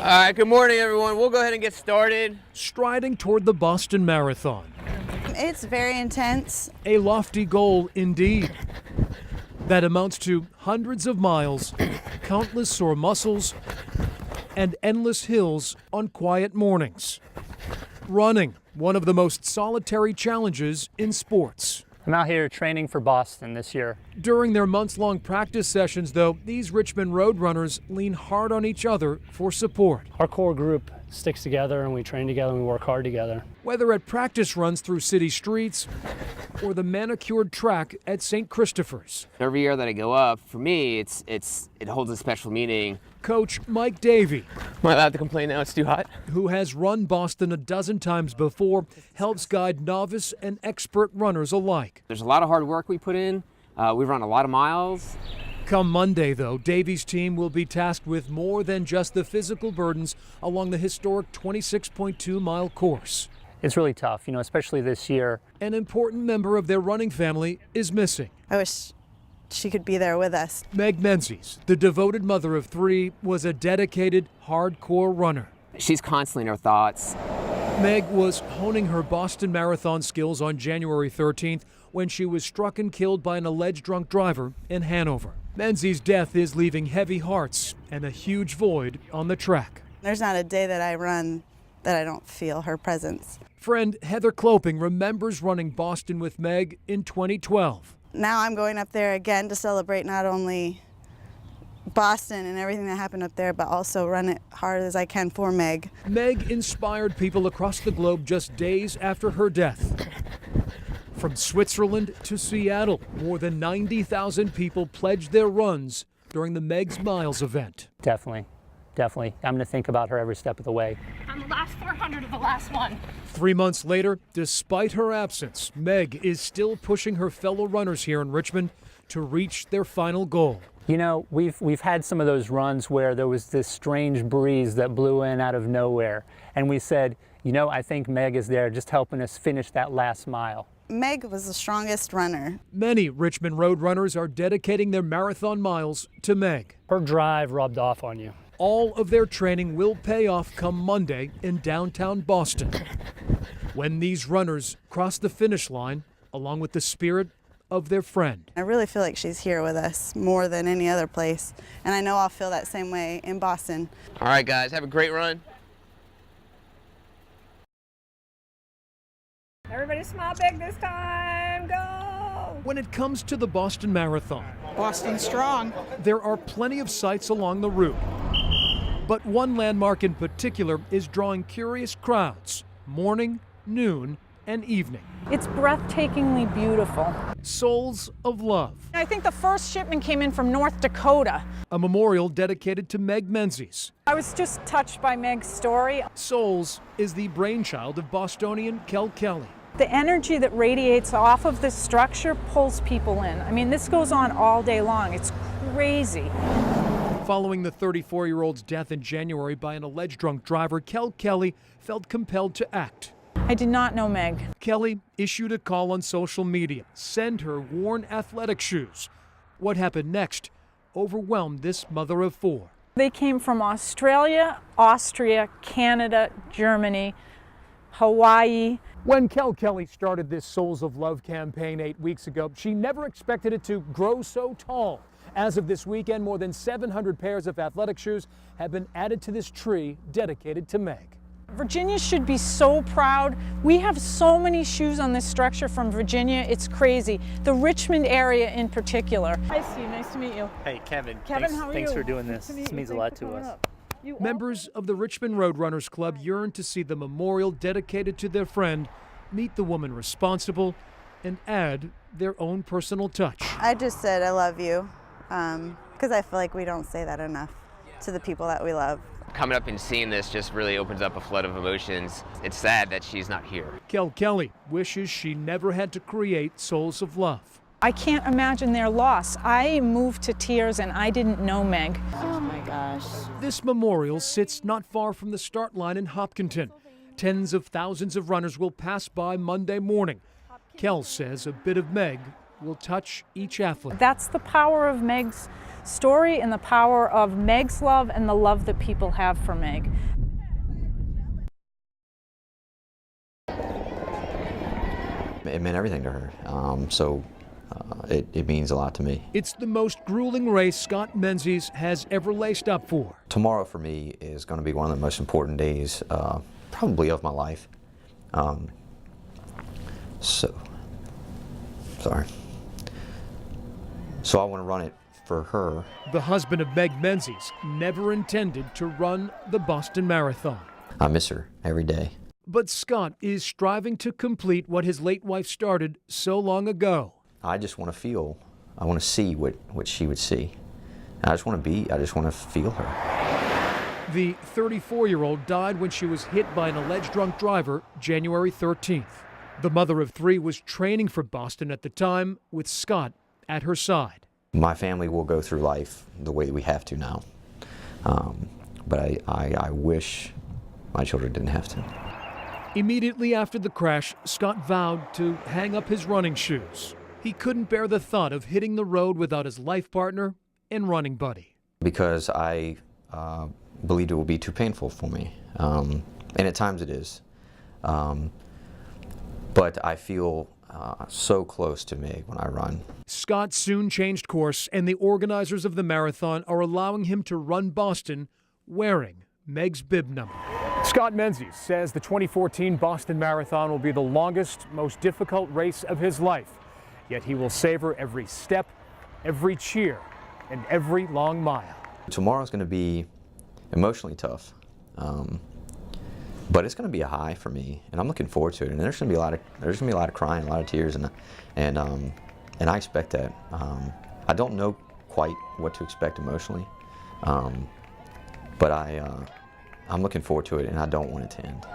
All right, good morning, everyone. We'll go ahead and get started. Striding toward the Boston Marathon. It's very intense. A lofty goal indeed. That amounts to hundreds of miles, countless sore muscles, and endless hills on quiet mornings. Running, one of the most solitary challenges in sports. I'm out here training for Boston this year. During their months-long practice sessions, though, these Richmond road runners lean hard on each other for support. Our core group sticks together and we train together and we work hard together. Whether at practice runs through city streets or the manicured track at St. Christopher's. Every year that I go up, for me, it holds a special meaning. Coach Mike Davey, Am I allowed to complain now? It's too hot. who has run Boston a dozen times before, helps guide novice and expert runners alike. There's a lot of hard work we put in. We run a lot of miles. Come Monday, though, Davey's team will be tasked with more than just the physical burdens along the historic 26.2-mile course. It's really tough, especially this year. An important member of their running family is missing. I wish she could be there with us. Meg Menzies, the devoted mother of three, was a dedicated, hardcore runner. She's constantly in our thoughts. Meg was honing her Boston Marathon skills on January 13th when she was struck and killed by an alleged drunk driver in Hanover. Menzies' death is leaving heavy hearts and a huge void on the track. There's not a day that I run that I don't feel her presence. Friend Heather Cloping remembers running Boston with Meg in 2012. Now I'm going up there again to celebrate not only Boston and everything that happened up there, but also run it hard as I can for Meg. Meg inspired people across the globe just days after her death. From Switzerland to Seattle, more than 90,000 people pledged their runs during the Megs Miles event. Definitely. I'm going to think about her every step of the way. On the last 400 of the last one. 3 months later, despite her absence, Meg is still pushing her fellow runners here in Richmond to reach their final goal. We've had some of those runs where there was this strange breeze that blew in out of nowhere. And we said, I think Meg is there just helping us finish that last mile. Meg was the strongest runner. Many Richmond road runners are dedicating their marathon miles to Meg. Her drive rubbed off on you. All of their training will pay off come Monday in downtown Boston, when these runners cross the finish line along with the spirit of their friend. I really feel like she's here with us more than any other place, and I know I'll feel that same way in Boston. All right, guys, have a great run. Everybody smile big this time. Go! When it comes to the Boston Marathon, Boston strong. there are plenty of sights along the route. But one landmark in particular is drawing curious crowds, morning, noon, and evening. It's breathtakingly beautiful. Souls of Love, I think the first shipment came in from North Dakota. a memorial dedicated to Meg Menzies. I was just touched by Meg's story. Souls is the brainchild of Bostonian Kel Kelly. The energy that radiates off of this structure pulls people in. I mean, this goes on all day long. It's crazy. Following the 34-year-old's death in January by an alleged drunk driver, Kel Kelly felt compelled to act. I did not know Meg. Kelly issued a call on social media, send her worn athletic shoes. What happened next overwhelmed this mother of four. They came from Australia, Austria, Canada, Germany, Hawaii. When Kel Kelly started this Souls of Love campaign 8 weeks ago, she never expected it to grow so tall. As of this weekend, more than 700 pairs of athletic shoes have been added to this tree dedicated to Meg. Virginia should be so proud. We have so many shoes on this structure from Virginia. It's crazy. The Richmond area in particular. Hi, Steve. Nice to meet you. Hey, Kevin. Kevin, how are Thanks you? for doing this. Nice to meet This you. means a Thanks lot for to coming us. up. You all- Members of the Richmond Road Runners Club yearn to see the memorial dedicated to their friend meet the woman responsible and add their own personal touch. I just said I love you, because I feel like we don't say that enough to the people that we love. Coming up and seeing this just really opens up a flood of emotions. It's sad that she's not here. Kel Kelly wishes she never had to create Souls of Love. I can't imagine their loss. I moved to tears and I didn't know Meg. Oh my gosh. This memorial sits not far from the start line in Hopkinton. Tens of thousands of runners will pass by Monday morning. Kel says a bit of Meg will touch each athlete. That's the power of Meg's story and the power of Meg's love and the love that people have for Meg. It meant everything to her, it means a lot to me. It's the most grueling race Scott Menzies has ever laced up for. Tomorrow for me is going to be one of the most important days, probably of my life. So I want to run it for her. The husband of Meg Menzies never intended to run the Boston Marathon. I miss her every day. But Scott is striving to complete what his late wife started so long ago. I just want to feel, I want to see what she would see. I just want to feel her. The 34-year-old died when she was hit by an alleged drunk driver January 13th. The mother of 3 was training for Boston at the time with Scott at her side. My family will go through life the way we have to now. But I wish my children didn't have to. Immediately after the crash, Scott vowed to hang up his running shoes. He couldn't bear the thought of hitting the road without his life partner and running buddy. Because I believed it would be too painful for me. And at times it is. But I feel so close to Meg when I run. Scott soon changed course, and the organizers of the marathon are allowing him to run Boston wearing Meg's bib number. Scott Menzies says the 2014 Boston Marathon will be the longest, most difficult race of his life. Yet he will savor every step, every cheer, and every long mile. Tomorrow's going to be emotionally tough, but it's going to be a high for me, and I'm looking forward to it. And there's going to be a lot of crying, a lot of tears, and I expect that. I don't know quite what to expect emotionally, but I'm looking forward to it, and I don't want it to end.